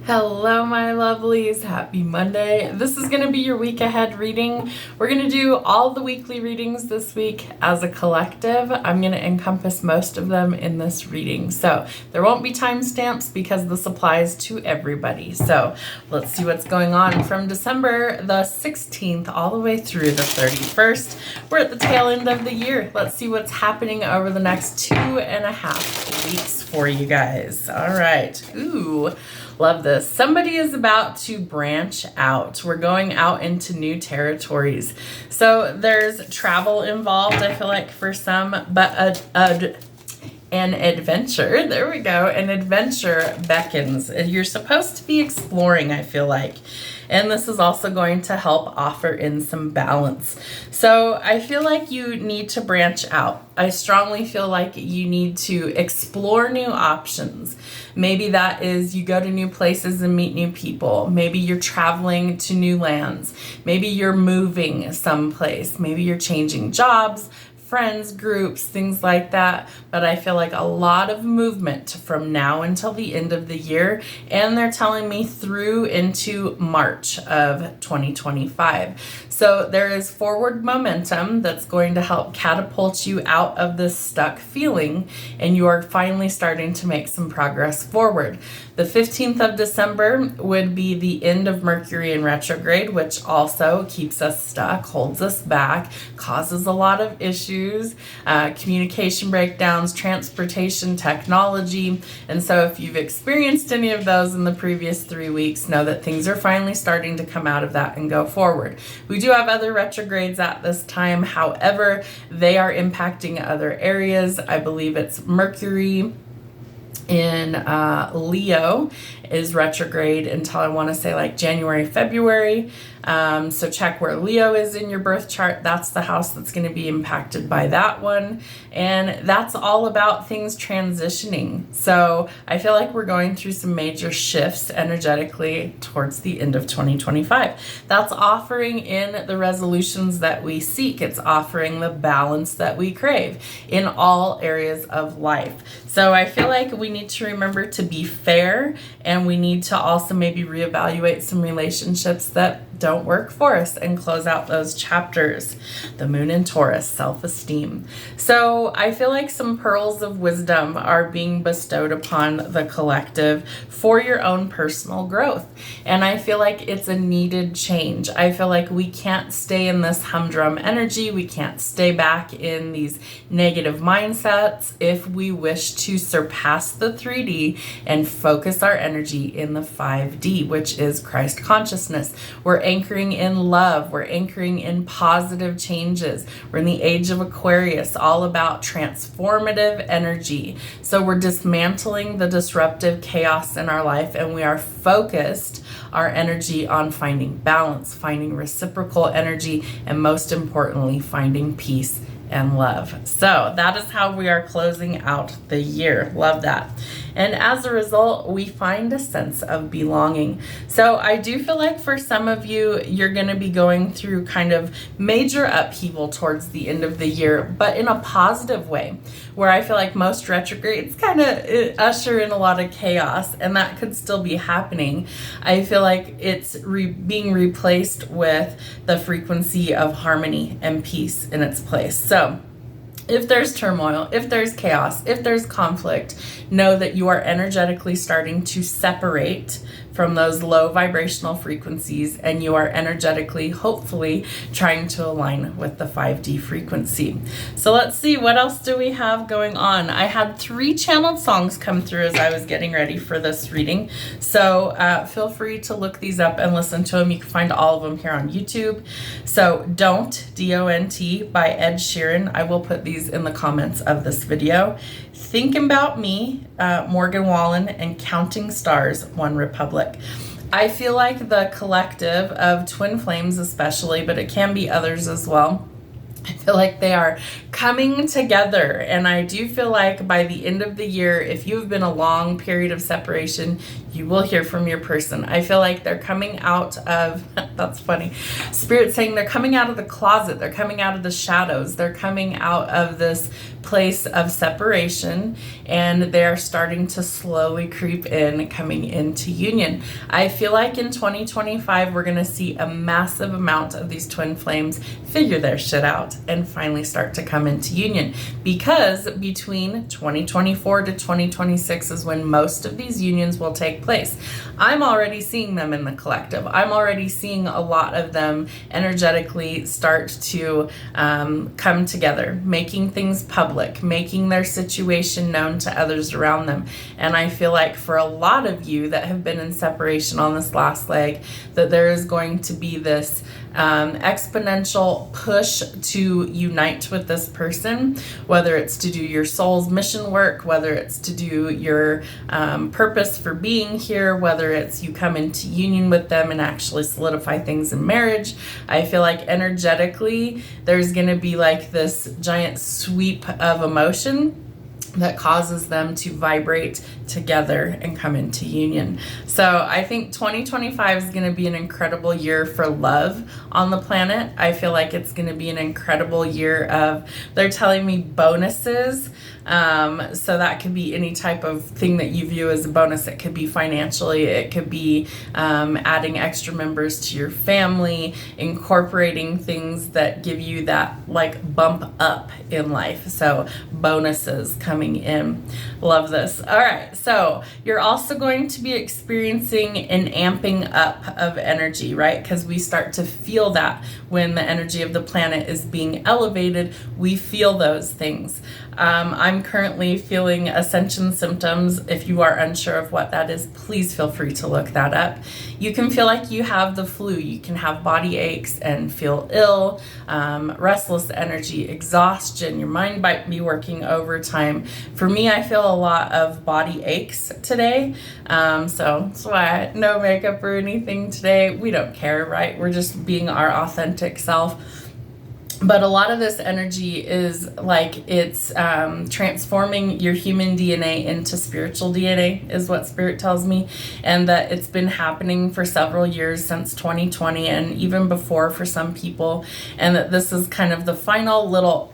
Hello, my lovelies. Happy Monday. This is going to be your week ahead reading. We're going to do all the weekly readings this week as a collective. I'm going to encompass most of them in this reading. So there won't be timestamps because this applies to everybody. So let's see what's going on from December the 16th all the way through the 31st. We're at the tail end of the year. Let's see what's happening over the next 2.5 weeks for you guys. All right. Ooh. Love this. Somebody is about to branch out. We're going out into new territories. So there's travel involved, I feel like, for some, but an adventure. There we go. An adventure beckons. You're supposed to be exploring, I feel like. And this is also going to help offer in some balance. So I feel like you need to branch out. I strongly feel like you need to explore new options. Maybe that is you go to new places and meet new people. Maybe you're traveling to new lands. Maybe you're moving someplace. Maybe you're changing jobs, friends, groups, things like that. But I feel like a lot of movement from now until the end of the year. And they're telling me through into March of 2025. So there is forward momentum that's going to help catapult you out of this stuck feeling. And you are finally starting to make some progress forward. The 15th of December would be the end of Mercury in retrograde, which also keeps us stuck, holds us back, causes a lot of issues, communication breakdowns, transportation, technology. And so if you've experienced any of those in the previous 3 weeks, know that things are finally starting to come out of that and go forward. We do have other retrogrades at this time. However, they are impacting other areas. I believe it's Mercury in Leo is retrograde until I want to say like January, February. So check where Leo is in your birth chart. That's the house that's going to be impacted by that one. And that's all about things transitioning. So I feel like we're going through some major shifts energetically towards the end of 2025. That's offering in the resolutions that we seek. It's offering the balance that we crave in all areas of life. So I feel like we need to remember to be fair, and we need to also maybe reevaluate some relationships that don't work for us and close out those chapters. The moon in Taurus, self-esteem. So I feel like some pearls of wisdom are being bestowed upon the collective for your own personal growth. And I feel like it's a needed change. I feel like we can't stay in this humdrum energy. We can't stay back in these negative mindsets if we wish to surpass the 3D and focus our energy in the 5D, which is Christ consciousness. We're anchoring in love. We're anchoring in positive changes. We're in the age of Aquarius, all about transformative energy. So we're dismantling the disruptive chaos in our life, and we are focused our energy on finding balance, finding reciprocal energy, and most importantly, finding peace and love. So that is how we are closing out the year. Love that. And as a result, we find a sense of belonging. So I do feel like for some of you, you're going to be going through kind of major upheaval towards the end of the year, but in a positive way, where I feel like most retrogrades kind of usher in a lot of chaos, and that could still be happening. I feel like it's being replaced with the frequency of harmony and peace in its place. So if there's turmoil, if there's chaos, if there's conflict, know that you are energetically starting to separate from those low vibrational frequencies, and you are energetically, hopefully, trying to align with the 5D frequency. So let's see, what else do we have going on? I had 3 channeled songs come through as I was getting ready for this reading. So feel free to look these up and listen to them. You can find all of them here on YouTube. So Don't, D-O-N-T, by Ed Sheeran. I will put these in the comments of this video. Think About Me, Morgan Wallen, and Counting Stars, One Republic. I feel like the collective of twin flames especially, but it can be others as well, I feel like they are coming together, and I do feel like by the end of the year, if you've been a long period of separation, you will hear from your person. I feel like they're coming out of, that's funny, Spirit saying they're coming out of the closet, they're coming out of the shadows, they're coming out of this place of separation, and they're starting to slowly creep in, coming into union. I feel like in 2025 we're going to see a massive amount of these twin flames figure their shit out and finally start to come into union, because between 2024 to 2026 is when most of these unions will take place. I'm already seeing them in the collective. I'm already seeing a lot of them energetically start to come together, making things public, making their situation known to others around them. And I feel like for a lot of you that have been in separation on this last leg, that there is going to be this exponential push to unite with this person, whether it's to do your soul's mission work, whether it's to do your purpose for being here, whether it's you come into union with them and actually solidify things in marriage. I feel like energetically there's going to be like this giant sweep of emotion that causes them to vibrate together and come into union. So I think 2025 is going to be an incredible year for love on the planet. I feel like it's going to be an incredible year of, they're telling me, bonuses. So that could be any type of thing that you view as a bonus. It could be financially, it could be adding extra members to your family, incorporating things that give you that like bump up in life. So bonuses coming in. Love this. All right. So you're also going to be experiencing an amping up of energy, right? Because we start to feel that when the energy of the planet is being elevated, we feel those things. I'm currently feeling ascension symptoms. If you are unsure of what that is, please feel free to look that up. You can feel like you have the flu. You can have body aches and feel ill, restless energy, exhaustion. Your mind might be working overtime. For me, I feel a lot of body aches today. So that's why no makeup or anything today. We don't care, right? We're just being our authentic self. But a lot of this energy is like it's transforming your human DNA into spiritual DNA is what Spirit tells me. And that it's been happening for several years since 2020 and even before for some people. And that this is kind of the final little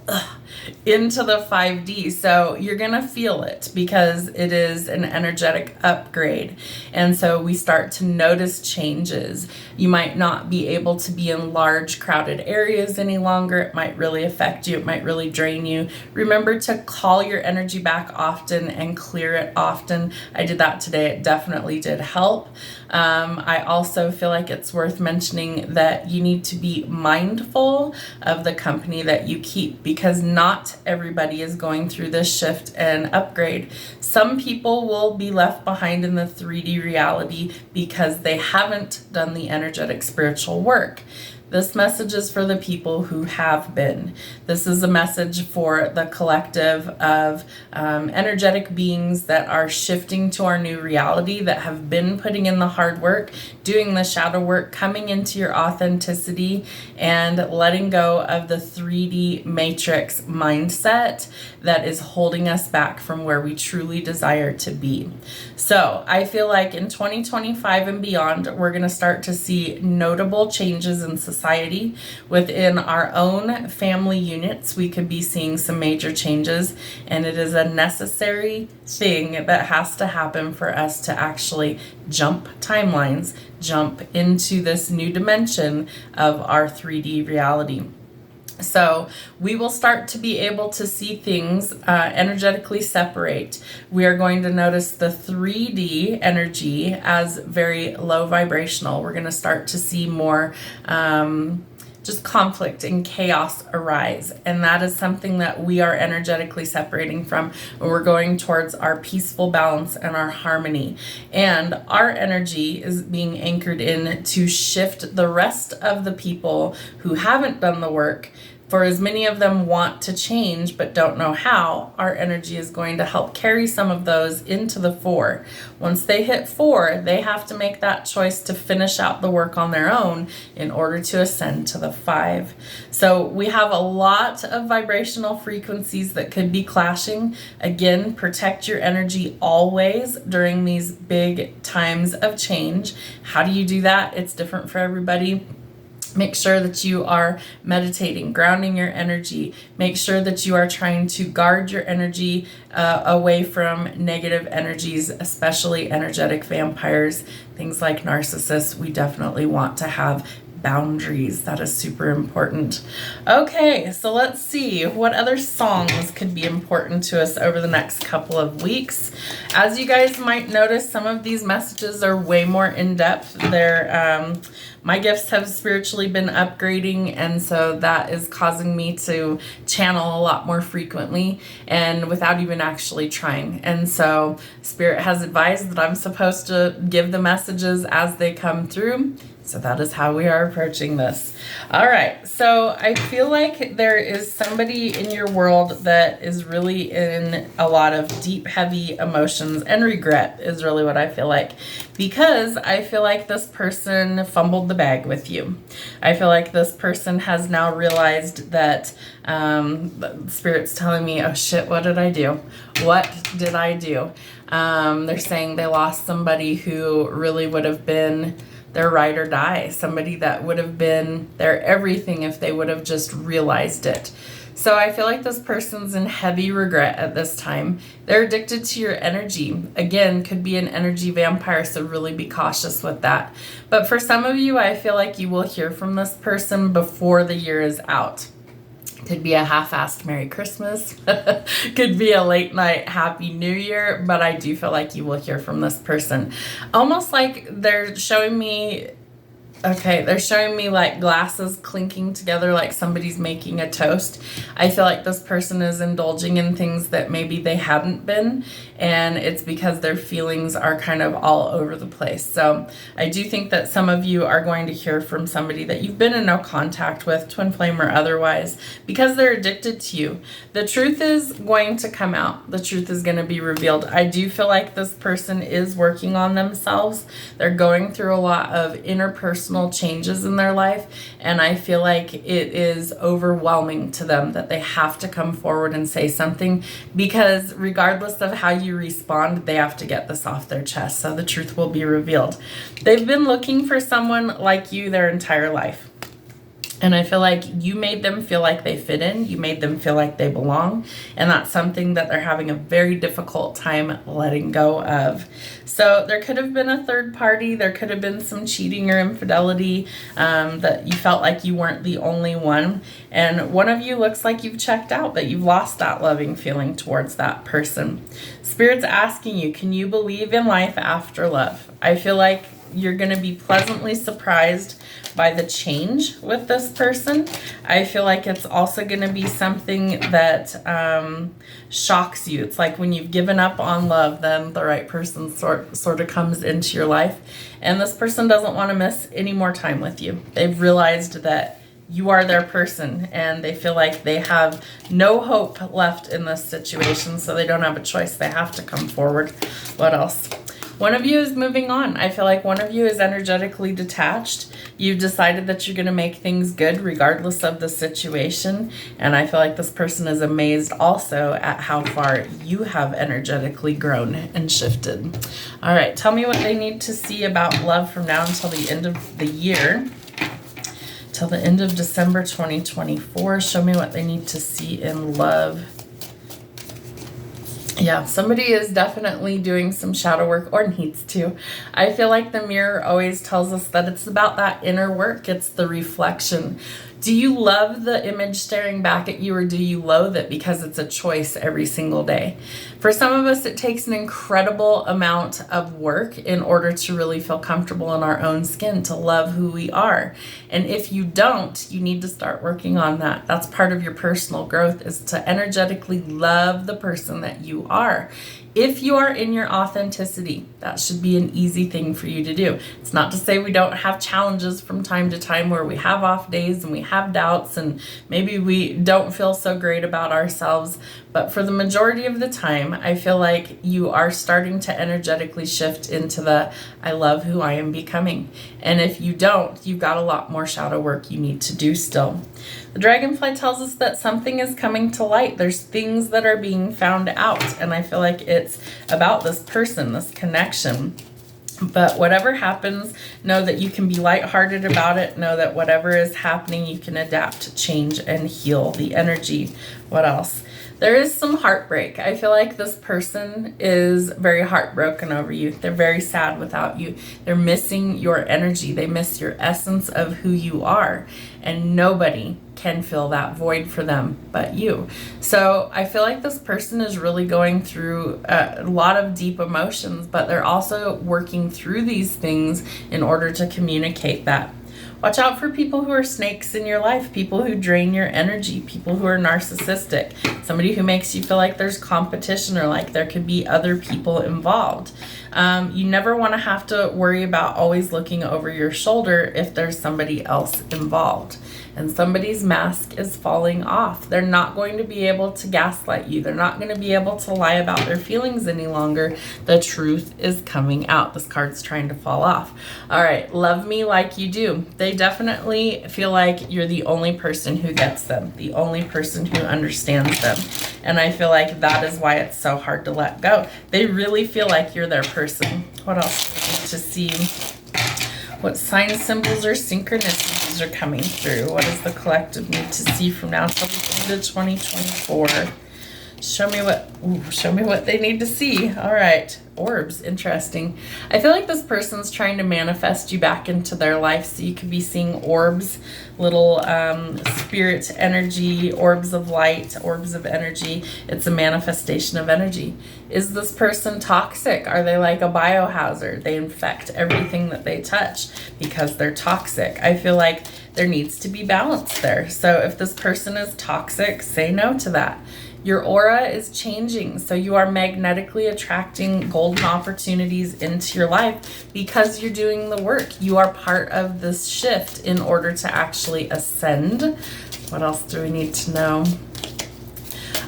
into the 5D. So you're going to feel it because it is an energetic upgrade. And so we start to notice changes. You might not be able to be in large crowded areas any longer. It might really affect you. It might really drain you. Remember to call your energy back often and clear it often. I did that today. It definitely did help. I also feel like it's worth mentioning that you need to be mindful of the company that you keep, because not everybody is going through this shift and upgrade. Some people will be left behind in the 3D reality because they haven't done the energetic spiritual work. This message is for the people who have been. This is a message for the collective of energetic beings that are shifting to our new reality, that have been putting in the hard work, doing the shadow work, coming into your authenticity, and letting go of the 3D matrix mindset that is holding us back from where we truly desire to be. So I feel like in 2025 and beyond, we're going to start to see notable changes in society. Within our own family units, we could be seeing some major changes, and it is a necessary thing that has to happen for us to actually jump timelines, jump into this new dimension of our 3D reality. So we will start to be able to see things energetically separate. We are going to notice the 3D energy as very low vibrational. We're going to start to see more just conflict and chaos arise. And that is something that we are energetically separating from when we're going towards our peaceful balance and our harmony. And our energy is being anchored in to shift the rest of the people who haven't done the work. For as many of them want to change but don't know how, our energy is going to help carry some of those into the 4. Once they hit 4, they have to make that choice to finish out the work on their own in order to ascend to the 5. So we have a lot of vibrational frequencies that could be clashing. Again, protect your energy always during these big times of change. How do you do that? It's different for everybody. Make sure that you are meditating, grounding your energy. Make sure that you are trying to guard your energy away from negative energies, especially energetic vampires, things like narcissists. We definitely want to have boundaries. That is super important. Okay, so let's see what other songs could be important to us over the next couple of weeks. As you guys might notice, some of these messages are way more in-depth. They're my gifts have spiritually been upgrading, and so that is causing me to channel a lot more frequently and without even actually trying. And so Spirit has advised that I'm supposed to give the messages as they come through. So that is how we are approaching this. All right, so I feel like there is somebody in your world that is really in a lot of deep, heavy emotions, and regret is really what I feel like, because I feel like this person fumbled the bag with you. I feel like this person has now realized that Spirit's telling me, oh shit, what did I do? What did I do? They're saying they lost somebody who really would have been their ride or die, somebody that would have been their everything if they would have just realized it. So I feel like this person's in heavy regret at this time. They're addicted to your energy. Again, could be an energy vampire, so really be cautious with that. But for some of you, I feel like you will hear from this person before the year is out. Could be a half-assed Merry Christmas. Could be a late night Happy New Year. But I do feel like you will hear from this person. Almost like they're showing me, okay, they're showing me like glasses clinking together like somebody's making a toast. I feel like this person is indulging in things that maybe they hadn't been, and it's because their feelings are kind of all over the place. So I do think that some of you are going to hear from somebody that you've been in no contact with, twin flame or otherwise, because they're addicted to you. The truth is going to come out. The truth is going to be revealed. I do feel like this person is working on themselves. They're going through a lot of interpersonal changes in their life, and I feel like it is overwhelming to them that they have to come forward and say something, because regardless of how you respond, they have to get this off their chest, so the truth will be revealed. They've been looking for someone like you their entire life. And I feel like you made them feel like they fit in. You made them feel like they belong. And that's something that they're having a very difficult time letting go of. So there could have been a third party. There could have been some cheating or infidelity, that you felt like you weren't the only one. And one of you looks like you've checked out, that you've lost that loving feeling towards that person. Spirit's asking you, can you believe in life after love? I feel like you're going to be pleasantly surprised by the change with this person. I feel like it's also going to be something that shocks you. It's like when you've given up on love, then the right person sort of comes into your life. And this person doesn't want to miss any more time with you. They've realized that you are their person, and they feel like they have no hope left in this situation, so they don't have a choice. They have to come forward. What else? One of you is moving on. I feel like one of you is energetically detached. You've decided that you're going to make things good regardless of the situation. And I feel like this person is amazed also at how far you have energetically grown and shifted. All right, tell me what they need to see about love from now until the end of the year. Till the end of December 2024. Show me what they need to see in love. Yeah, somebody is definitely doing some shadow work, or needs to. I feel like the mirror always tells us that it's about that inner work. It's the reflection. Do you love the image staring back at you, or do you loathe it because it's a choice every single day? For some of us, it takes an incredible amount of work in order to really feel comfortable in our own skin, to love who we are. And if you don't, you need to start working on that. That's part of your personal growth, is to energetically love the person that you are. If you are in your authenticity, that should be an easy thing for you to do. It's not to say we don't have challenges from time to time where we have off days and we have doubts and maybe we don't feel so great about ourselves. But for the majority of the time, I feel like you are starting to energetically shift into the I love who I am becoming. And if you don't, you've got a lot more shadow work you need to do still. The dragonfly tells us that something is coming to light. There's things that are being found out. And I feel like it's about this person, this connection. But whatever happens, know that you can be lighthearted about it. Know that whatever is happening, you can adapt, change, and heal the energy. What else? There is some heartbreak. I feel like this person is very heartbroken over you. They're very sad without you. They're missing your energy. They miss your essence of who you are. And nobody can fill that void for them but you. So I feel like this person is really going through a lot of deep emotions, but they're also working through these things in order to communicate that. Watch out for people who are snakes in your life, people who drain your energy, people who are narcissistic, somebody who makes you feel like there's competition or like there could be other people involved. You never want to have to worry about always looking over your shoulder if there's somebody else involved. And somebody's mask is falling off. They're not going to be able to gaslight you. They're not going to be able to lie about their feelings any longer. The truth is coming out. This card's trying to fall off. All right, love me like you do. They definitely feel like you're the only person who gets them, the only person who understands them. And I feel like that is why it's so hard to let go. They really feel like you're their person. What else do we need to see? What signs, symbols, or synchronicities are coming through? What does the collective need to see from now till the end of 2024? Show me what they need to see. All right, orbs, interesting. I feel like this person's trying to manifest you back into their life, so you could be seeing orbs, little spirit energy, orbs of light, orbs of energy. It's a manifestation of energy. Is this person toxic? Are they like a biohazard? They infect everything that they touch because they're toxic. I feel like there needs to be balance there. So if this person is toxic, say no to that. Your aura is changing, so you are magnetically attracting golden opportunities into your life because you're doing the work. You are part of this shift in order to actually ascend. What else do we need to know?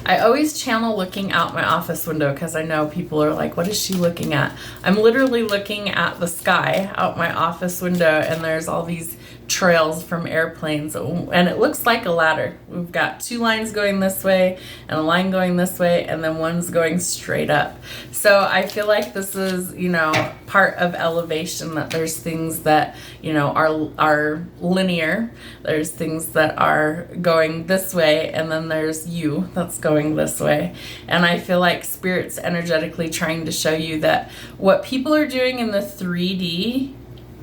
I always channel looking out my office window because I know people are like, what is she looking at? I'm literally looking at the sky out my office window, and there's all these trails from airplanes, and it looks like a ladder. We've got two lines going this way and a line going this way, and then one's going straight up. So I feel like this is, part of elevation, that there's things that, are linear. There's things that are going this way, and then there's you that's going this way. And I feel like Spirit's energetically trying to show you that what people are doing in the 3D,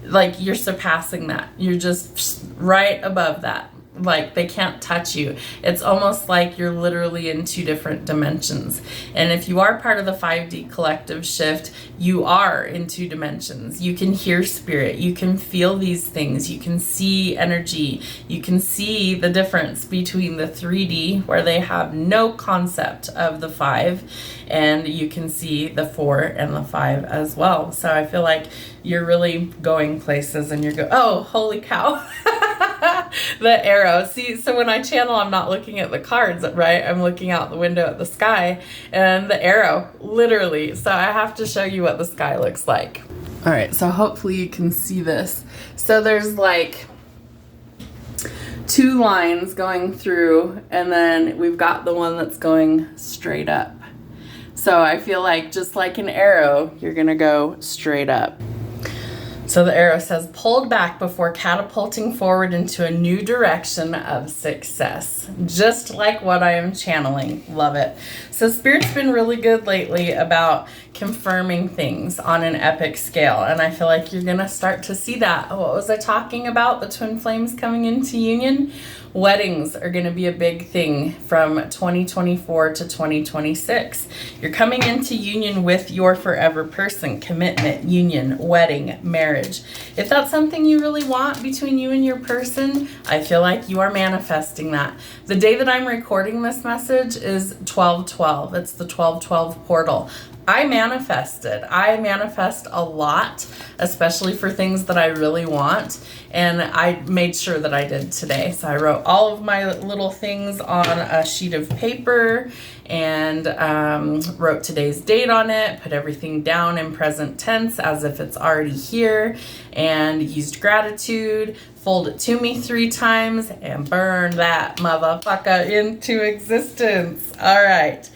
like, you're surpassing that. You're just right above that. Like, they can't touch you. It's almost like you're literally in two different dimensions. And if you are part of the 5D collective shift, you are in two dimensions. You can hear spirit. You can feel these things. You can see energy. You can see the difference between the 3D, where they have no concept of the 5, and you can see the 4 and the 5 as well. So I feel like you're really going places, and oh, holy cow. The arrow. See, so when I channel, I'm not looking at the cards, right? I'm looking out the window at the sky, and the arrow, literally. So I have to show you what the sky looks like. All right, so hopefully you can see this. So there's like two lines going through, and then we've got the one that's going straight up. So I feel like, just like an arrow, you're gonna go straight up. So the arrow says, pulled back before catapulting forward into a new direction of success. Just like what I am channeling. Love it. So Spirit's been really good lately about confirming things on an epic scale. And I feel like you're going to start to see that. What was I talking about? The twin flames coming into union? Weddings are going to be a big thing from 2024 to 2026. You're coming into union with your forever person. Commitment, union, wedding, marriage. If that's something you really want between you and your person, I feel like you are manifesting that. The day that I'm recording this message is 12/12. It's the 12/12 portal. I manifest a lot, especially for things that I really want. And I made sure that I did today. So I wrote all of my little things on a sheet of paper and wrote today's date on it, put everything down in present tense as if it's already here, and used gratitude, fold it to me 3 times, and burn that motherfucker into existence. All right.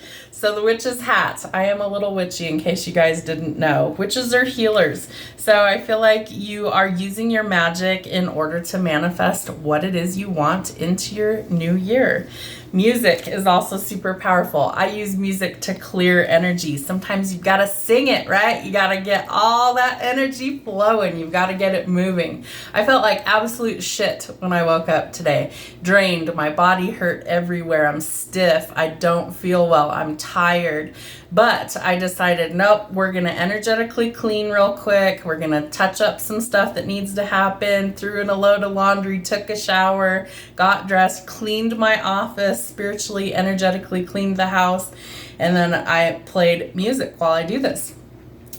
So the witch's hat. I am a little witchy in case you guys didn't know. Witches are healers. So I feel like you are using your magic in order to manifest what it is you want into your new year. Music is also super powerful. I use music to clear energy. Sometimes you've got to sing it, right? You got to get all that energy flowing. You've got to get it moving. I felt like absolute shit when I woke up today. Drained. My body hurt everywhere. I'm stiff. I don't feel well. I'm tired. But I decided, nope, we're going to energetically clean real quick. We're going to touch up some stuff that needs to happen. Threw in a load of laundry, took a shower, got dressed, cleaned my office, spiritually, energetically cleaned the house. And then I played music while I do this.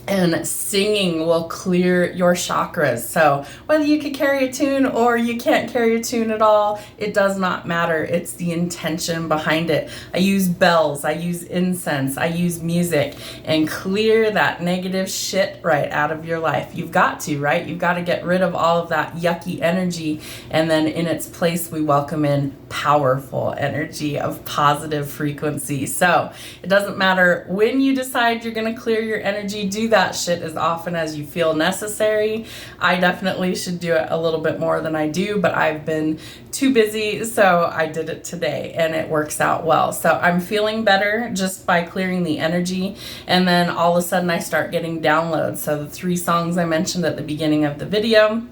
And singing will clear your chakras. So whether you can carry a tune or you can't carry a tune at all, it does not matter. It's the intention behind it. I use bells, I use incense, I use music, and clear that negative shit right out of your life. You've got to, right? You've got to get rid of all of that yucky energy, and then in its place we welcome in powerful energy of positive frequency. So it doesn't matter when you decide you're going to clear your energy, do that shit as often as you feel necessary. I definitely should do it a little bit more than I do, but I've been too busy, so I did it today and it works out well. So I'm feeling better just by clearing the energy, and then all of a sudden I start getting downloads. So the 3 songs I mentioned at the beginning of the video,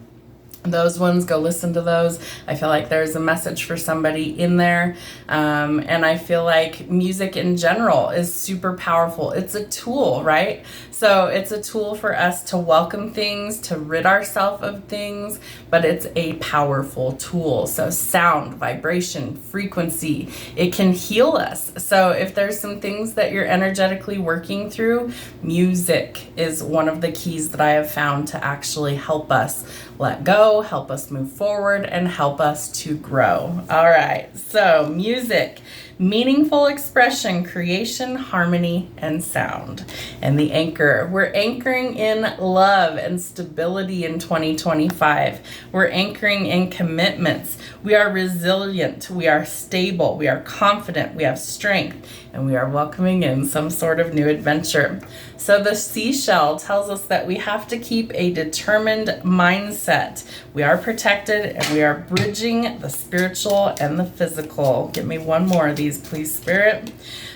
those ones, go listen to those. I feel like there's a message for somebody in there. And I feel like music in general is super powerful. It's a tool, right? So it's a tool for us to welcome things, to rid ourselves of things, but it's a powerful tool. So sound, vibration, frequency, it can heal us. So if there's some things that you're energetically working through, music is one of the keys that I have found to actually help us let go, help us move forward, and help us to grow. All right, so music, meaningful expression, creation, harmony, and sound. And the anchor, we're anchoring in love and stability in 2025. We're anchoring in commitments. We are resilient, we are stable, we are confident, we have strength, and we are welcoming in some sort of new adventure. So the seashell tells us that we have to keep a determined mindset. We are protected and we are bridging the spiritual and the physical. Give me one more of these, please, Spirit.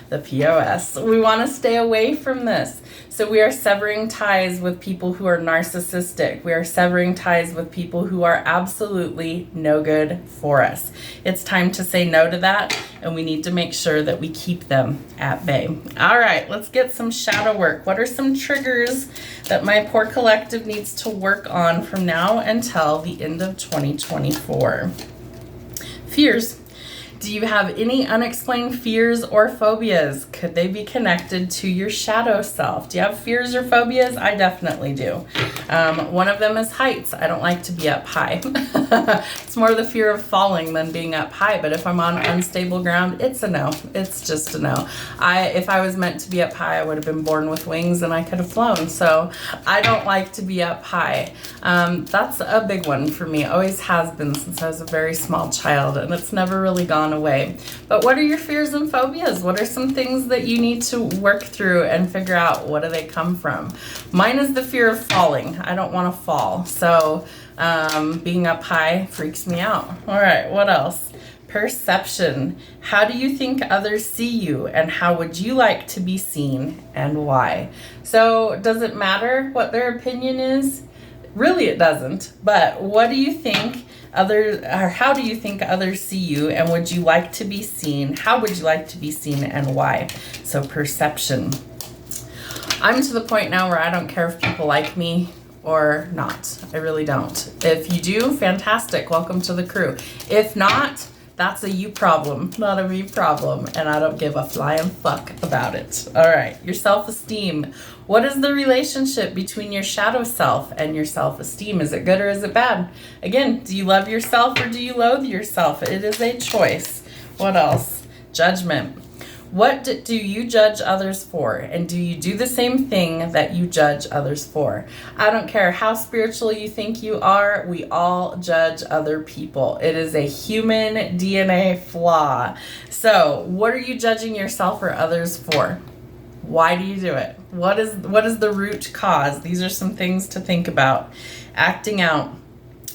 The POS. We want to stay away from this. So we are severing ties with people who are narcissistic. We are severing ties with people who are absolutely no good for us. It's time to say no to that, and we need to make sure that we keep them at bay. All right, let's get some shadow work. What are some triggers that my poor collective needs to work on from now until the end of 2024? Fears. Do you have any unexplained fears or phobias? Could they be connected to your shadow self? Do you have fears or phobias? I definitely do. One of them is heights. I don't like to be up high. It's more the fear of falling than being up high. But if I'm on unstable ground, it's a no. It's just a no. If I was meant to be up high, I would have been born with wings and I could have flown. So I don't like to be up high. That's a big one for me. Always has been since I was a very small child, and it's never really gone away. But what are your fears and phobias? What are some things that you need to work through and figure out what do they come from? Mine is the fear of falling. I don't want to fall. So being up high freaks me out. All right, what else? Perception. How do you think others see you, and how would you like to be seen, and why? So does it matter what their opinion is? Really, it doesn't. But what do you think others, or how do you think others see you, and would you like to be seen? How would you like to be seen, and why? So perception. I'm to the point now where I don't care if people like me or not. I really don't. If you do, fantastic. Welcome to the crew. If not, that's a you problem, not a me problem, and I don't give a flying fuck about it. All right, your self-esteem. What is the relationship between your shadow self and your self-esteem? Is it good or is it bad? Again, do you love yourself or do you loathe yourself? It is a choice. What else? Judgment. What do you judge others for? And do you do the same thing that you judge others for? I don't care how spiritual you think you are, we all judge other people. It is a human DNA flaw. So, what are you judging yourself or others for? Why do you do it? What is the root cause? These are some things to think about. Acting out.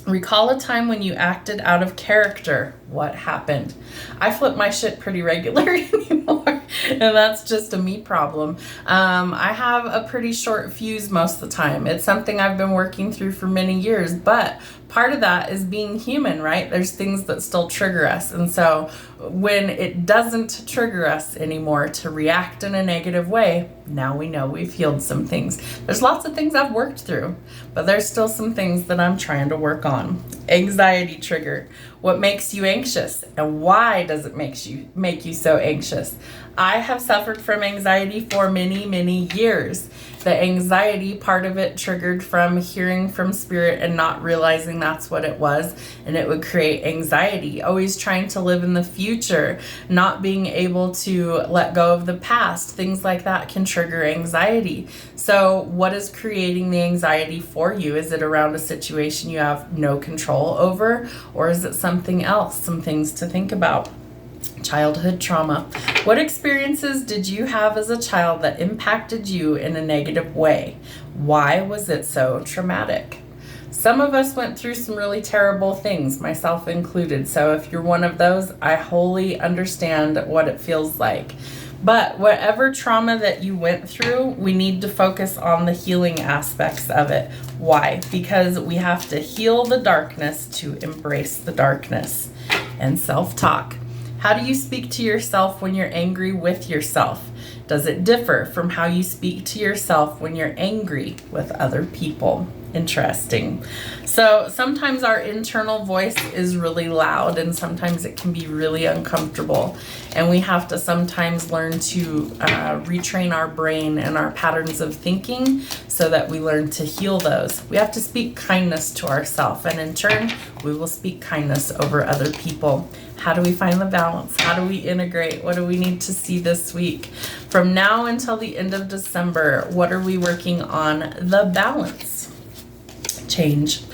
Recall a time when you acted out of character. What happened? I flip my shit pretty regularly anymore, and that's just a me problem. I have a pretty short fuse most of the time. It's something I've been working through for many years, but part of that is being human, right? There's things that still trigger us, and so when it doesn't trigger us anymore to react in a negative way, now we know we've healed some things. There's lots of things I've worked through, but there's still some things that I'm trying to work on. Anxiety trigger. What makes you anxious, and why does it make you so anxious? I have suffered from anxiety for many, many years. The anxiety part of it triggered from hearing from spirit and not realizing that's what it was, and it would create anxiety. Always trying to live in the future, not being able to let go of the past. Things like that can trigger anxiety. So what is creating the anxiety for you? Is it around a situation you have no control over, or is it something else? Some things to think about. Childhood trauma. What experiences did you have as a child that impacted you in a negative way? Why was it so traumatic? Some of us went through some really terrible things, myself included. So if you're one of those, I wholly understand what it feels like. But whatever trauma that you went through, we need to focus on the healing aspects of it. Why? Because we have to heal the darkness to embrace the darkness. And self-talk. How do you speak to yourself when you're angry with yourself? Does it differ from how you speak to yourself when you're angry with other people? Interesting. So sometimes our internal voice is really loud, and sometimes it can be really uncomfortable. And we have to sometimes learn to retrain our brain and our patterns of thinking so that we learn to heal those. We have to speak kindness to ourselves, and in turn, we will speak kindness over other people. How do we find the balance? How do we integrate? What do we need to see this week? From now until the end of December, what are we working on? The balance. Change.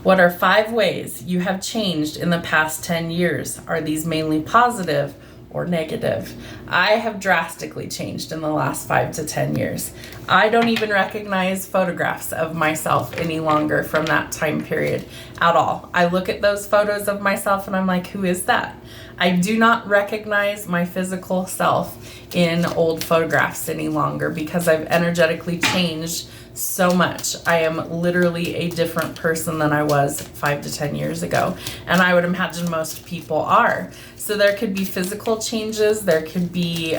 What are 5 ways you have changed in the past 10 years? Are these mainly positive or negative? I have drastically changed in the last 5 to 10 years. I don't even recognize photographs of myself any longer from that time period at all. I look at those photos of myself and I'm like, who is that? I do not recognize my physical self in old photographs any longer because I've energetically changed so much. I am literally a different person than I was 5 to 10 years ago. And I would imagine most people are. So there could be physical changes, there could be,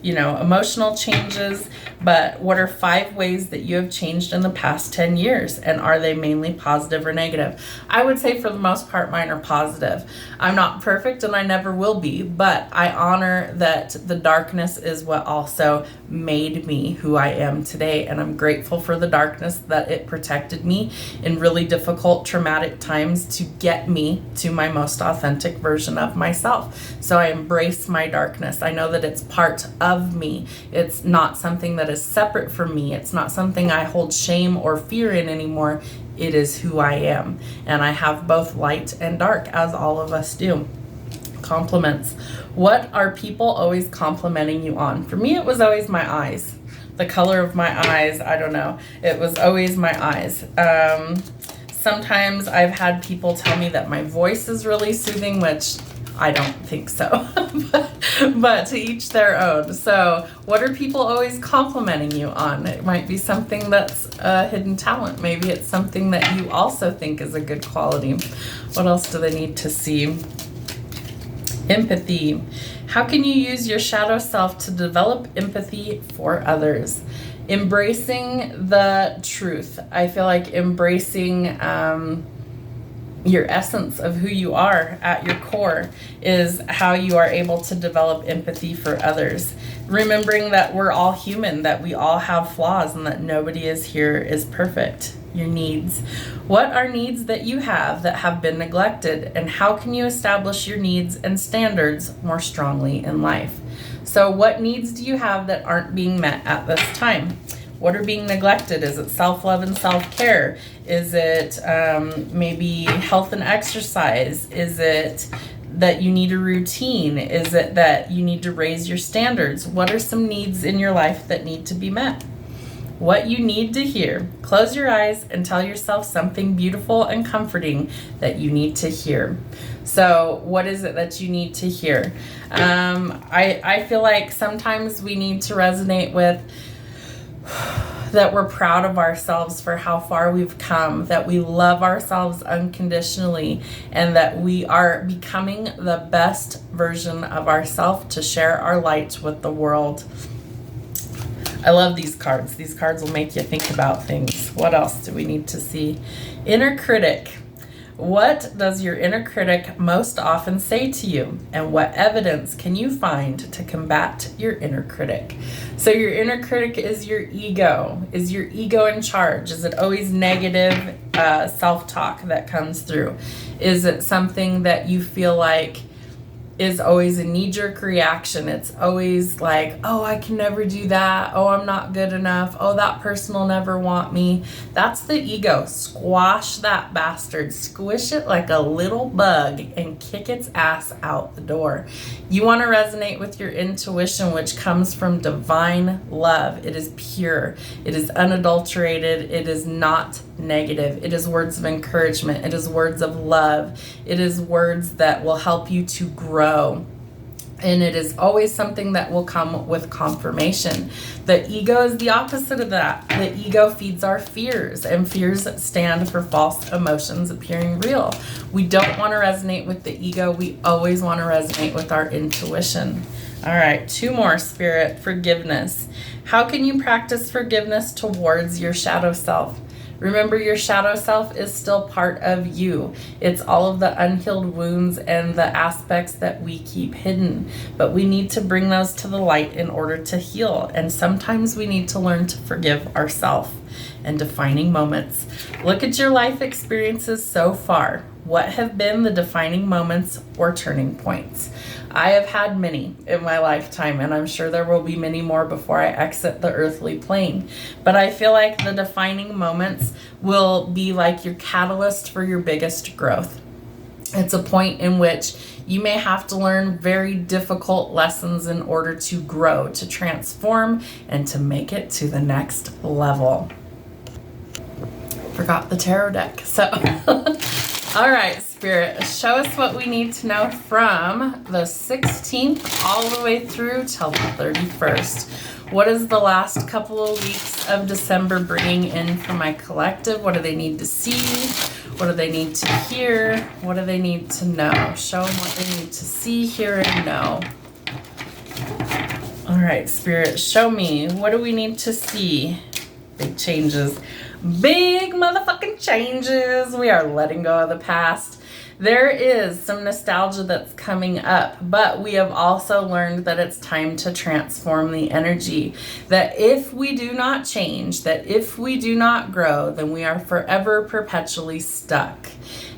emotional changes, but what are 5 ways that you have changed in the past 10 years? And are they mainly positive or negative? I would say for the most part, mine are positive. I'm not perfect and I never will be, but I honor that the darkness is what also made me who I am today. And I'm grateful for the darkness that it protected me in really difficult, traumatic times to get me to my most authentic version of myself. So I embrace my darkness. I know that it's part of me. It's not something that is separate from me. It's not something I hold shame or fear in anymore. It is who I am. And I have both light and dark, as all of us do. Compliments. What are people always complimenting you on? For me, it was always my eyes. The color of my eyes, I don't know. It was always my eyes. Sometimes I've had people tell me that my voice is really soothing, which I don't think so, but to each their own. So what are people always complimenting you on? It might be something that's a hidden talent. Maybe it's something that you also think is a good quality. What else do they need to see? Empathy. How can you use your shadow self to develop empathy for others? Embracing the truth. I feel like embracing your essence of who you are at your core is how you are able to develop empathy for others. Remembering that we're all human, that we all have flaws, and that nobody is perfect. Your needs. What are needs that you have that have been neglected, and how can you establish your needs and standards more strongly in life? So what needs do you have that aren't being met at this time? What are being neglected? Is it self-love and self-care? Is it maybe health and exercise? Is it that you need a routine? Is it that you need to raise your standards? What are some needs in your life that need to be met? What you need to hear. Close your eyes and tell yourself something beautiful and comforting that you need to hear. So what is it that you need to hear? I feel like sometimes we need to resonate with that we're proud of ourselves for how far we've come, that we love ourselves unconditionally, and that we are becoming the best version of ourselves to share our light with the world. I love these cards. These cards will make you think about things. What else do we need to see? Inner critic. What does your inner critic most often say to you? And what evidence can you find to combat your inner critic? So your inner critic is your ego. Is your ego in charge? Is it always negative self-talk that comes through? Is it something that you feel like is always a knee-jerk reaction? It's always like, oh, I can never do that. Oh, I'm not good enough. Oh, that person will never want me. That's the ego. Squash that bastard. Squish it like a little bug and kick its ass out the door. You want to resonate with your intuition, which comes from divine love. It is pure. It is unadulterated. It is not negative. It is words of encouragement. It is words of love. It is words that will help you to grow. And it is always something that will come with confirmation. The ego is the opposite of that. The ego feeds our fears, and fears stand for false emotions appearing real. We don't want to resonate with the ego. We always want to resonate with our intuition. All right, 2 more, Spirit. Forgiveness. How can you practice forgiveness towards your shadow self? Remember, your shadow self is still part of you. It's all of the unhealed wounds and the aspects that we keep hidden. But we need to bring those to the light in order to heal. And sometimes we need to learn to forgive ourselves. And defining moments. Look at your life experiences so far. What have been the defining moments or turning points? I have had many in my lifetime, and I'm sure there will be many more before I exit the earthly plane. But I feel like the defining moments will be like your catalyst for your biggest growth. It's a point in which you may have to learn very difficult lessons in order to grow, to transform, and to make it to the next level. Forgot the tarot deck. So, all right, Spirit, show us what we need to know from the 16th all the way through till the 31st. What is the last couple of weeks of December bringing in for my collective? What do they need to see? What do they need to hear? What do they need to know? Show them what they need to see, hear, and know. All right, Spirit, show me. What do we need to see? Big changes. Big motherfucking changes. We are letting go of the past. There is some nostalgia that's coming up, but we have also learned that it's time to transform the energy. That if we do not change, that if we do not grow, then we are forever perpetually stuck.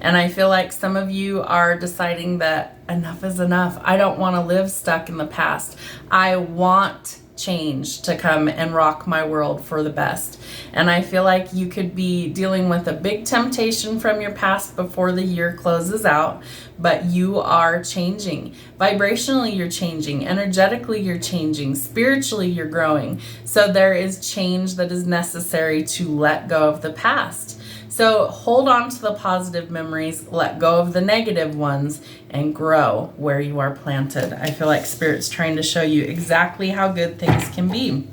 And I feel like some of you are deciding that enough is enough. I don't want to live stuck in the past. I want change to come and rock my world for the best. And I feel like you could be dealing with a big temptation from your past before the year closes out, but you are changing. Vibrationally, you're changing. Energetically, you're changing. Spiritually, you're growing. So there is change that is necessary to let go of the past. So hold on to the positive memories, let go of the negative ones, and grow where you are planted. I feel like Spirit's trying to show you exactly how good things can be.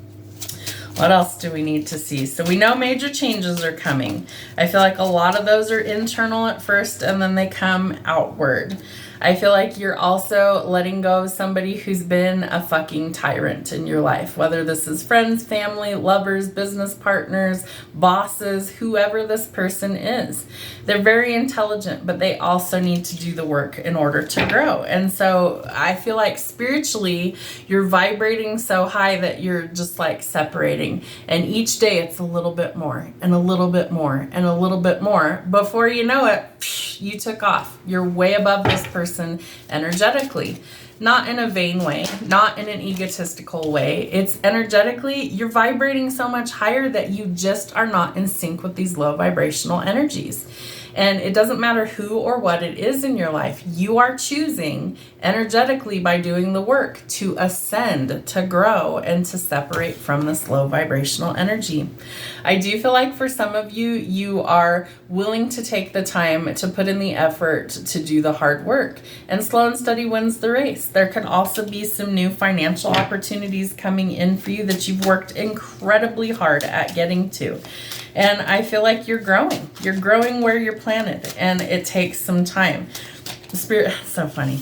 What else do we need to see? So we know major changes are coming. I feel like a lot of those are internal at first, and then they come outward. I feel like you're also letting go of somebody who's been a fucking tyrant in your life, whether this is friends, family, lovers, business partners, bosses, whoever this person is. They're very intelligent, but they also need to do the work in order to grow. And so I feel like spiritually, you're vibrating so high that you're just like separating. And each day it's a little bit more and a little bit more and a little bit more. Before you know it, you took off. You're way above this person energetically. not in a vain way, not in an egotistical way. It's energetically, you're vibrating so much higher that you just are not in sync with these low vibrational energies. And it doesn't matter who or what it is in your life. You are choosing energetically by doing the work to ascend, to grow, and to separate from this low vibrational energy. I do feel like for some of you, you are willing to take the time to put in the effort to do the hard work. And slow and steady wins the race. There could also be some new financial opportunities coming in for you that you've worked incredibly hard at getting to. And I feel like you're growing. You're growing where you're planted, and it takes some time. Spirit, so funny.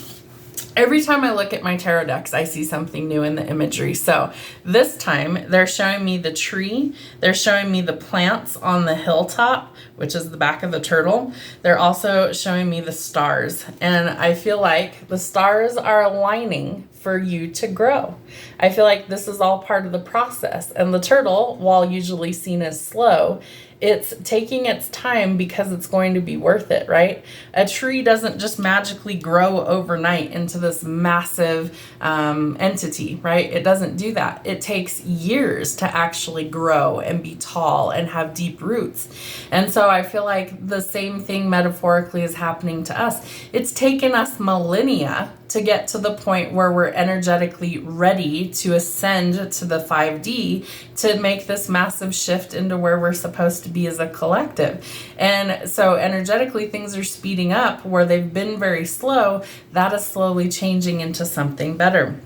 Every time I look at my tarot decks, I see something new in the imagery. So this time they're showing me the tree. They're showing me the plants on the hilltop, which is the back of the turtle. They're also showing me the stars. And I feel like the stars are aligning for you to grow. I feel like this is all part of the process. And the turtle, while usually seen as slow, it's taking its time because it's going to be worth it, right? A tree doesn't just magically grow overnight into this massive entity, right? It doesn't do that. It takes years to actually grow and be tall and have deep roots. And so I feel like the same thing metaphorically is happening to us. It's taken us millennia to get to the point where we're energetically ready to ascend to the 5D to make this massive shift into where we're supposed to be as a collective. And so energetically things are speeding up where they've been very slow. That is slowly changing into something better,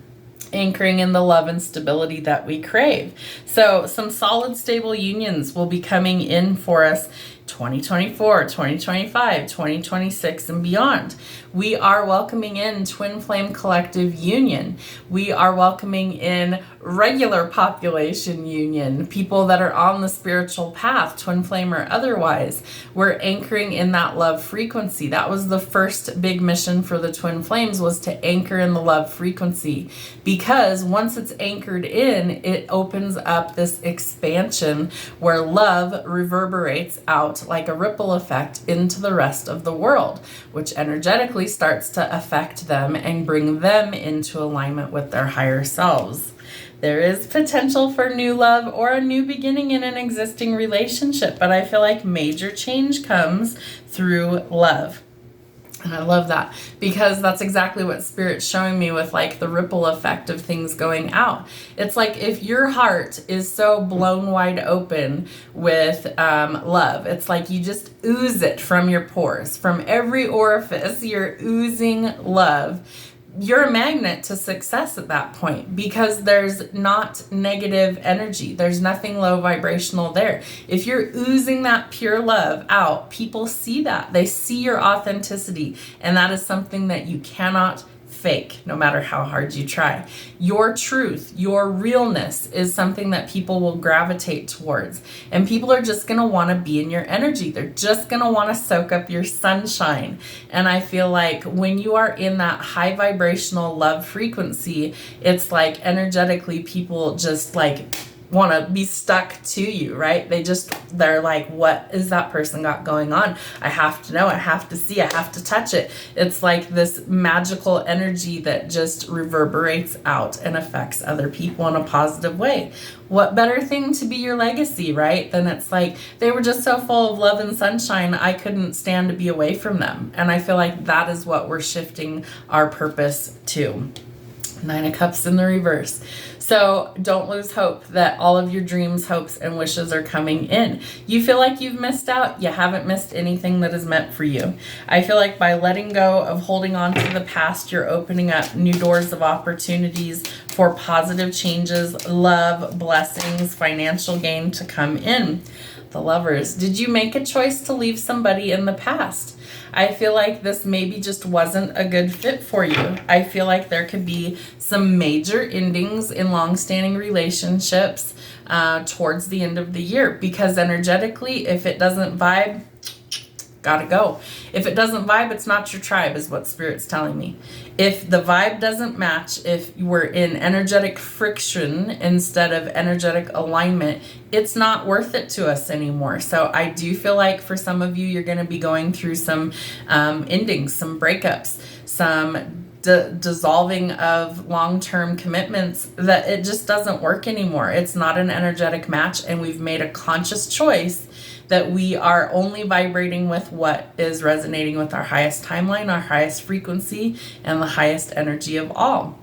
anchoring in the love and stability that we crave. So some solid, stable unions will be coming in for us 2024, 2025, 2026, and beyond. We are welcoming in twin flame collective union. We are welcoming in regular population union, people that are on the spiritual path, twin flame or otherwise. We're anchoring in that love frequency. That was the first big mission for the twin flames, was to anchor in the love frequency, because once it's anchored in, it opens up this expansion where love reverberates out like a ripple effect into the rest of the world, which energetically starts to affect them and bring them into alignment with their higher selves. There is potential for new love or a new beginning in an existing relationship, but I feel like major change comes through love. And I love that, because that's exactly what Spirit's showing me with like the ripple effect of things going out. It's like if your heart is so blown wide open with love, it's like you just ooze it from your pores, from every orifice, you're oozing love. You're a magnet to success at that point, because there's not negative energy. There's nothing low vibrational there. If you're oozing that pure love out, people see that. They see your authenticity, and that is something that you cannot fake, no matter how hard you try. Your truth, your realness is something that people will gravitate towards, and people are just going to want to be in your energy. They're just going to want to soak up your sunshine. And I feel like when you are in that high vibrational love frequency, it's like energetically people just like want to be stuck to you, right? They're like, what is that person got going on? I have to know, I have to see, I have to touch it. It's like this magical energy that just reverberates out and affects other people in a positive way. What better thing to be your legacy, right? Then it's like, they were just so full of love and sunshine, I couldn't stand to be away from them. And I feel like that is what we're shifting our purpose to. 9 of Cups in the reverse. So don't lose hope that all of your dreams, hopes, and wishes are coming in. You feel like you've missed out. You haven't missed anything that is meant for you. I feel like by letting go of holding on to the past, you're opening up new doors of opportunities for positive changes, love, blessings, financial gain to come in. The Lovers. Did you make a choice to leave somebody in the past? I feel like this maybe just wasn't a good fit for you. I feel like there could be some major endings in long-standing relationships towards the end of the year, because energetically, if it doesn't vibe, gotta go. If it doesn't vibe, it's not your tribe, is what Spirit's telling me. If the vibe doesn't match, if we're in energetic friction instead of energetic alignment, it's not worth it to us anymore. So I do feel like for some of you, you're going to be going through some endings, some breakups, some dissolving of long-term commitments, that it just doesn't work anymore. It's not an energetic match, and we've made a conscious choice that we are only vibrating with what is resonating with our highest timeline, our highest frequency, and the highest energy of all.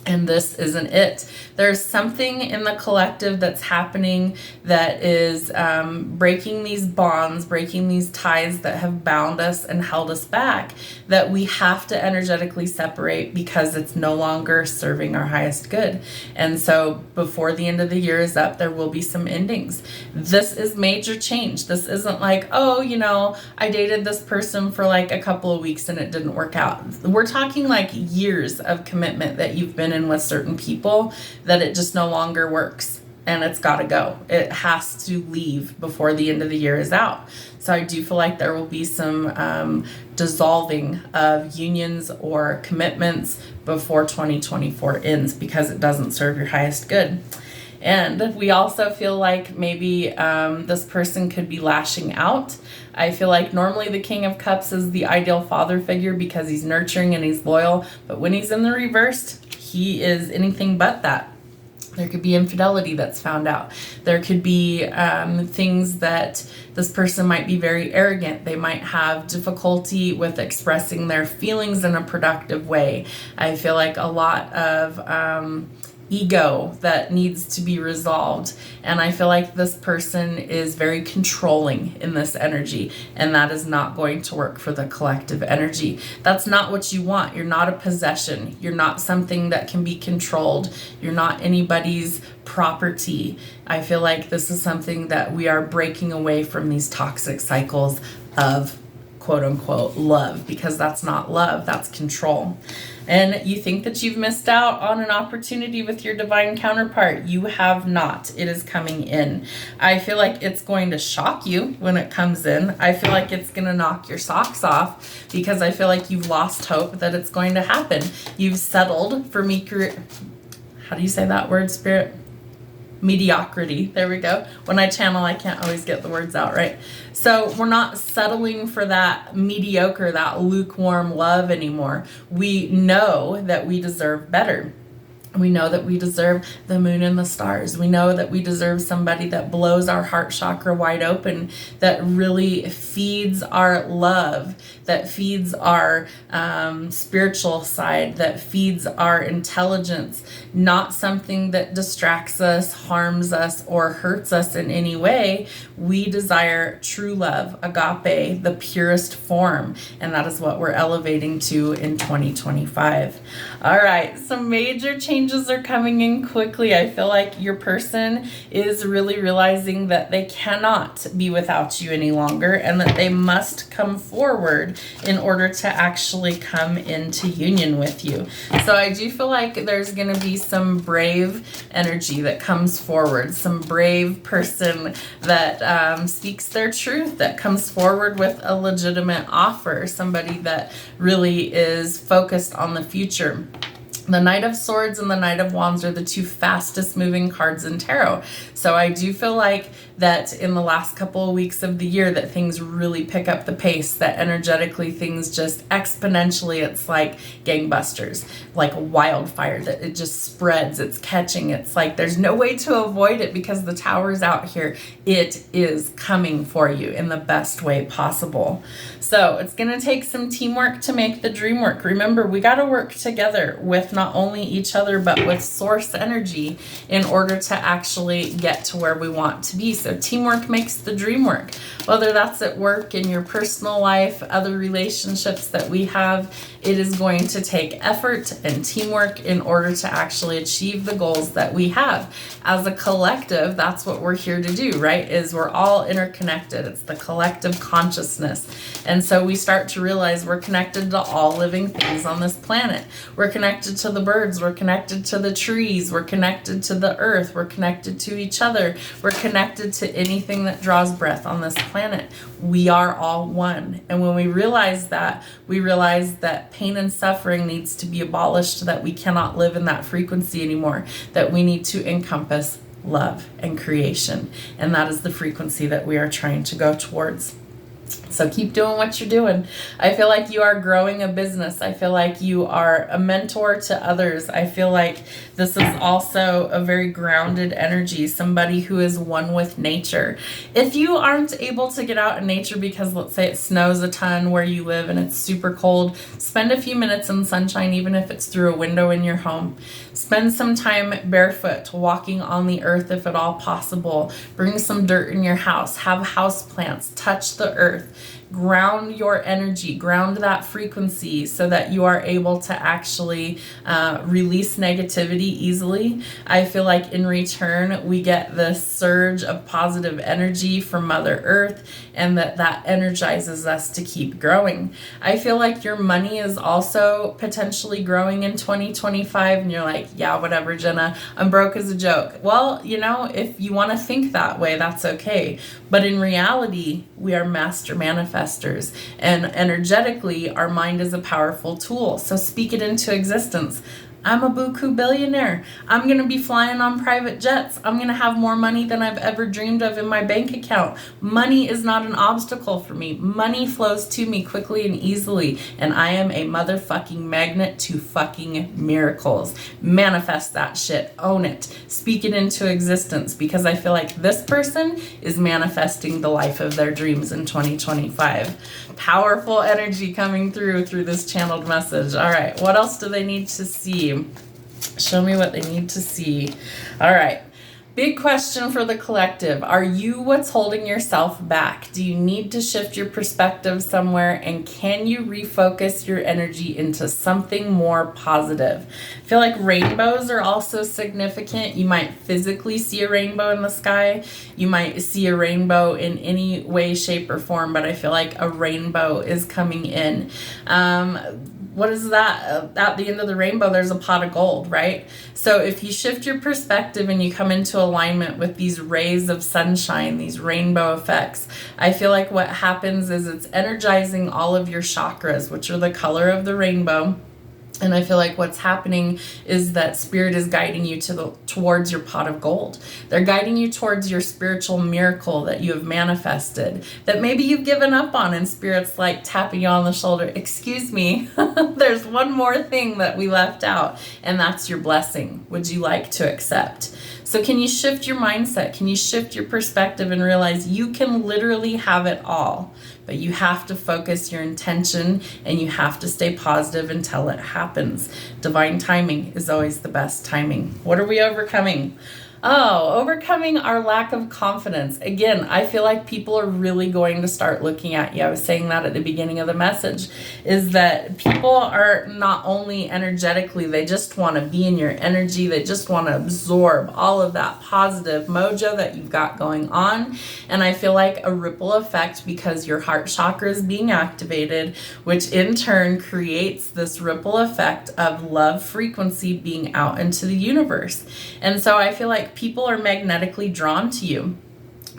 And this isn't it. There's something in the collective that's happening that is breaking these bonds, breaking these ties that have bound us and held us back, that we have to energetically separate because it's no longer serving our highest good. And so before the end of the year is up, there will be some endings. This is major change. This isn't like, oh, you know, I dated this person for like a couple of weeks and it didn't work out. We're talking like years of commitment that you've been in with certain people, that it just no longer works and it's got to go. It has to leave before the end of the year is out. So I do feel like there will be some dissolving of unions or commitments before 2024 ends, because it doesn't serve your highest good. And we also feel like maybe this person could be lashing out. I feel like normally the King of Cups is the ideal father figure because he's nurturing and he's loyal. But when he's in the reversed, he is anything but that. There could be infidelity that's found out. There could be things that this person might be very arrogant. They might have difficulty with expressing their feelings in a productive way. I feel like a lot of ego that needs to be resolved. And I feel like this person is very controlling in this energy, and that is not going to work for the collective energy. That's not what you want. You're not a possession. You're not something that can be controlled. You're not anybody's property. I feel like this is something that we are breaking away from, these toxic cycles of quote unquote love, because that's not love, that's control. And you think that you've missed out on an opportunity with your divine counterpart. You have not. It is coming in. I feel like it's going to shock you when it comes in. I feel like it's going to knock your socks off, because I feel like you've lost hope that it's going to happen. You've settled for how do you say that word, Spirit? Mediocrity. There we go. When I channel, I can't always get the words out right. So we're not settling for that mediocre, that lukewarm love anymore. We know that we deserve better. We know that we deserve the moon and the stars. We know that we deserve somebody that blows our heart chakra wide open, that really feeds our love, that feeds our spiritual side, that feeds our intelligence, not something that distracts us, harms us, or hurts us in any way. We desire true love, agape, the purest form, and that is what we're elevating to in 2025. All right, some major changes are coming in quickly. I feel like your person is really realizing that they cannot be without you any longer, and that they must come forward in order to actually come into union with you. So I do feel like there's going to be some brave energy that comes forward, some brave person that speaks their truth, that comes forward with a legitimate offer, somebody that really is focused on the future. The Knight of Swords and the Knight of Wands are the two fastest moving cards in tarot. So I do feel like that in the last couple of weeks of the year that things really pick up the pace, that energetically things just exponentially, it's like gangbusters, like wildfire, that it just spreads, it's catching, it's like there's no way to avoid it because the tower's out here. It is coming for you in the best way possible. So it's going to take some teamwork to make the dream work. Remember, we got to work together with not only each other, but with source energy in order to actually get to where we want to be. So teamwork makes the dream work. Whether that's at work, in your personal life, other relationships that we have, it is going to take effort and teamwork in order to actually achieve the goals that we have. As a collective, that's what we're here to do, right? Is we're all interconnected. It's the collective consciousness. And so we start to realize we're connected to all living things on this planet. We're connected to the birds. We're connected to the trees. We're connected to the earth. We're connected to each other. We're connected to anything that draws breath on this planet. We are all one. And when we realize that, we realize that pain and suffering needs to be abolished, that we cannot live in that frequency anymore, that we need to encompass love and creation. And that is the frequency that we are trying to go towards. So keep doing what you're doing. I feel like you are growing a business. I feel like you are a mentor to others. I feel like this is also a very grounded energy, somebody who is one with nature. If you aren't able to get out in nature because let's say it snows a ton where you live and it's super cold, spend a few minutes in sunshine, even if it's through a window in your home. Spend some time barefoot, walking on the earth if at all possible. Bring some dirt in your house. Have house plants. Touch the earth. Ground your energy, ground that frequency so that you are able to actually release negativity easily. I feel like in return, we get this surge of positive energy from Mother Earth, and that energizes us to keep growing. I feel like your money is also potentially growing in 2025, and you're like, yeah, whatever, Jenna, I'm broke as a joke. Well, if you want to think that way, that's okay. But in reality, we are master manifestors, and energetically, our mind is a powerful tool. So speak it into existence. I'm a buku billionaire. I'm going to be flying on private jets. I'm going to have more money than I've ever dreamed of in my bank account. Money is not an obstacle for me. Money flows to me quickly and easily, and I am a motherfucking magnet to fucking miracles. Manifest that shit. Own it. Speak it into existence, because I feel like this person is manifesting the life of their dreams in 2025. Powerful energy coming through this channeled message. All right, what else do they need to see? Show me what they need to see. All right. Big question for the collective. Are you what's holding yourself back? Do you need to shift your perspective somewhere? And can you refocus your energy into something more positive? I feel like rainbows are also significant. You might physically see a rainbow in the sky. You might see a rainbow in any way, shape, or form, but I feel like a rainbow is coming in. What is that? At the end of the rainbow, there's a pot of gold, right? So if you shift your perspective and you come into alignment with these rays of sunshine, these rainbow effects, I feel like what happens is it's energizing all of your chakras, which are the color of the rainbow. And I feel like what's happening is that spirit is guiding you towards your pot of gold. They're guiding you towards your spiritual miracle that you have manifested, that maybe you've given up on, and spirit's like tapping you on the shoulder. Excuse me, there's one more thing that we left out, and that's your blessing. Would you like to accept? So can you shift your mindset? Can you shift your perspective and realize you can literally have it all? But you have to focus your intention, and you have to stay positive until it happens. Divine timing is always the best timing. What are we overcoming? Oh, overcoming our lack of confidence. Again, I feel like people are really going to start looking at you. I was saying that at the beginning of the message, is that people are not only energetically, they just want to be in your energy. They just want to absorb all of that positive mojo that you've got going on. And I feel like a ripple effect, because your heart chakra is being activated, which in turn creates this ripple effect of love frequency being out into the universe. And so I feel like people are magnetically drawn to you.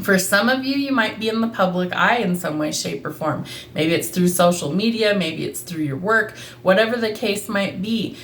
For some of you, you might be in the public eye in some way, shape, or form. Maybe it's through social media, maybe it's through your work, whatever the case might be.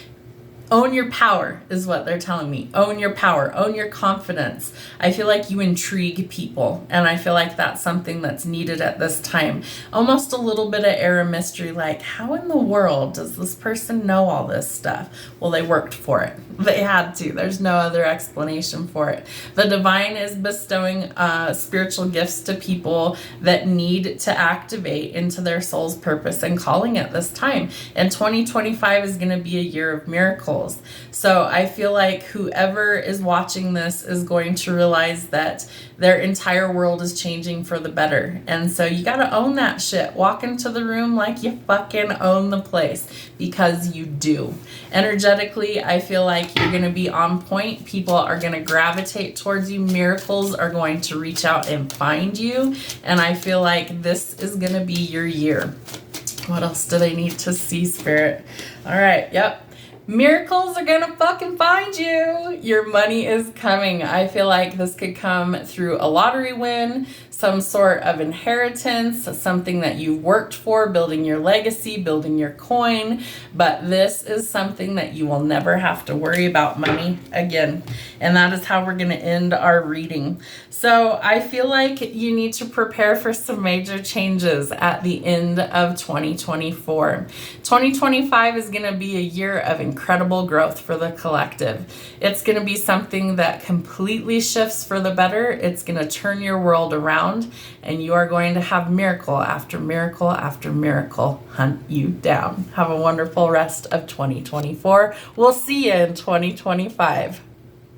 Own your power is what they're telling me. Own your power, own your confidence. I feel like you intrigue people, and I feel like that's something that's needed at this time. Almost a little bit of air of mystery, like, how in the world does this person know all this stuff? Well, they worked for it. They had to. There's no other explanation for it. The divine is bestowing spiritual gifts to people that need to activate into their soul's purpose and calling at this time. And 2025 is going to be a year of miracles. So I feel like whoever is watching this is going to realize that their entire world is changing for the better. And so you got to own that shit. Walk into the room like you fucking own the place, because you do. Energetically, I feel like you're going to be on point. People are going to gravitate towards you. Miracles are going to reach out and find you. And I feel like this is going to be your year. What else do they need to see, Spirit? All right. Yep. Miracles are gonna fucking find you. Your money is coming. I feel like this could come through a lottery win. some sort of inheritance, something that you worked for, building your legacy, building your coin. But this is something that you will never have to worry about money again. And that is how we're going to end our reading. So I feel like you need to prepare for some major changes at the end of 2024. 2025 is going to be a year of incredible growth for the collective. It's going to be something that completely shifts for the better. It's going to turn your world around, and you are going to have miracle after miracle after miracle hunt you down. Have a wonderful rest of 2024. We'll see you in 2025.